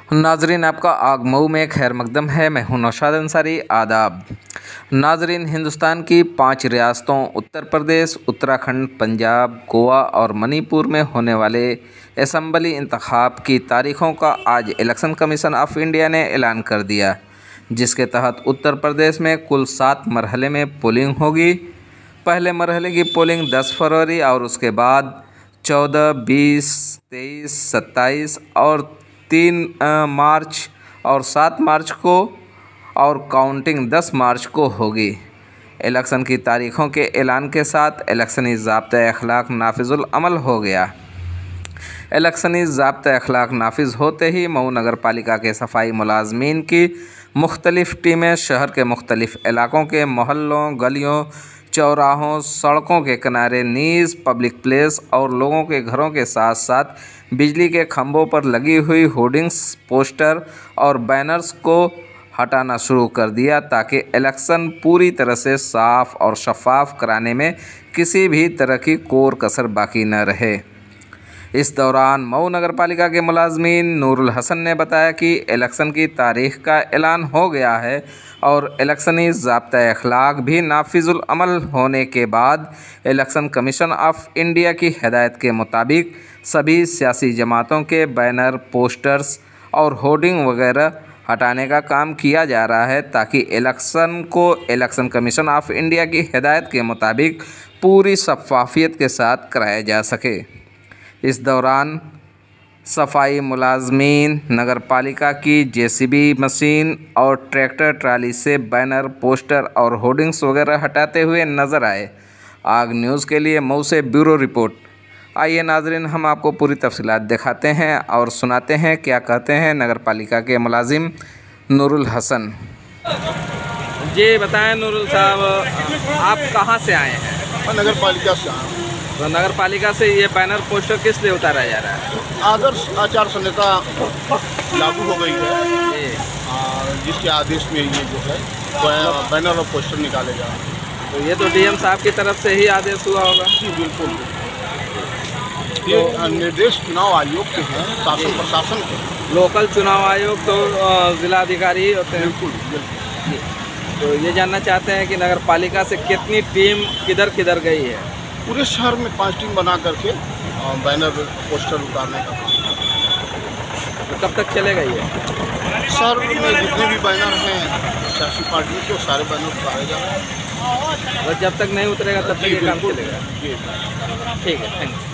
नाजरीन, आपका आगमऊ में खैर मकदम है। मैं हूं नौशाद अंसारी। आदाब नाजरीन, हिंदुस्तान की 5 रियासतों उत्तर प्रदेश, उत्तराखंड, पंजाब, गोवा और मणिपुर में होने वाले असम्बली इंतखाब की तारीखों का आज इलेक्शन कमीशन ऑफ इंडिया ने ऐलान कर दिया, जिसके तहत उत्तर प्रदेश में कुल 7 मरहले में पोलिंग होगी। पहले मरहले की पोलिंग 10 फरवरी और उसके बाद 14, 20, 23, 27 और 3 मार्च और 7 मार्च को और काउंटिंग 10 मार्च को होगी। इलेक्शन की तारीखों के ऐलान के साथ इलेक्शनी ज़ाब्ता-ए-अख़लाक़ नाफिजुल अमल हो गया। इलेक्शनी ज़ाब्ता-ए-अख़लाक़ नाफिज होते ही मऊ नगर पालिका के सफाई मुलाज़मीन की मुख्तलिफ़ टीमें शहर के मुख्तलिफ़ इलाकों के मोहल्लों, गलियों, चौराहों, सड़कों के किनारे, नीज़ पब्लिक प्लेस और लोगों के घरों के साथ साथ बिजली के खंभों पर लगी हुई होर्डिंग्स, पोस्टर और बैनर्स को हटाना शुरू कर दिया, ताकि इलेक्शन पूरी तरह से साफ़ और शफाफ कराने में किसी भी तरह की कोर कसर बाकी न रहे। इस दौरान मऊ नगर पालिका के मुलाज़मीन नूरुल हसन ने बताया कि इलेक्शन की तारीख का ऐलान हो गया है और इलेक्शनी ज़ाब्ता-ए-अख़लाक़ भी नाफिजुल अमल होने के बाद इलेक्शन कमीशन ऑफ इंडिया की हिदायत के मुताबिक सभी सियासी जमातों के बैनर, पोस्टर्स और होर्डिंग वगैरह हटाने का काम किया जा रहा है, ताकि इलेक्शन को इलेक्शन कमीशन ऑफ इंडिया की हिदायत के मुताबिक पूरी शफ़ाफ़ियत के साथ कराया जा सके। इस दौरान सफाई मुलाज़मीन नगर पालिका की जेसीबी मशीन और ट्रैक्टर ट्राली से बैनर, पोस्टर और होर्डिंग्स वगैरह हटाते हुए नज़र आए। आग न्यूज़ के लिए मऊ से ब्यूरो रिपोर्ट। आइए नाजरीन, हम आपको पूरी तफसीलात दिखाते हैं और सुनाते हैं क्या कहते हैं नगर पालिका के मुलाजिम नूरुल हसन। जी बताएं नूरुल साहब, आप कहाँ से आए हैं? नगर पालिका से आए। तो नगर पालिका से ये बैनर, पोस्टर किस लिए उतारा जा रहा है? आदर्श आचार संहिता लागू हो गई है, जिसके आदेश में ये जो है बैनर और पोस्टर निकाले जा रहे हैं। तो ये तो डीएम साहब की तरफ से ही आदेश हुआ होगा? जी बिल्कुल। ये निर्देश चुनाव आयोग के हैं, शासन प्रशासन के। लोकल चुनाव आयोग तो जिलाधिकारी ही होते हैं। बिल्कुल। तो ये जानना चाहते हैं कि नगर पालिका से कितनी टीम किधर किधर गई है? पूरे शहर में 5 टीम बना करके बैनर, पोस्टर उतारने का काम। तो कब तक चलेगा ये? शहर में जितने भी बैनर हैं सियासी पार्टियों के, सारे बैनर उतारे जा रहे हैं। और जब तक नहीं उतरेगा तब तक ये काम चलेगा? जी ठीक है, थैंक यू।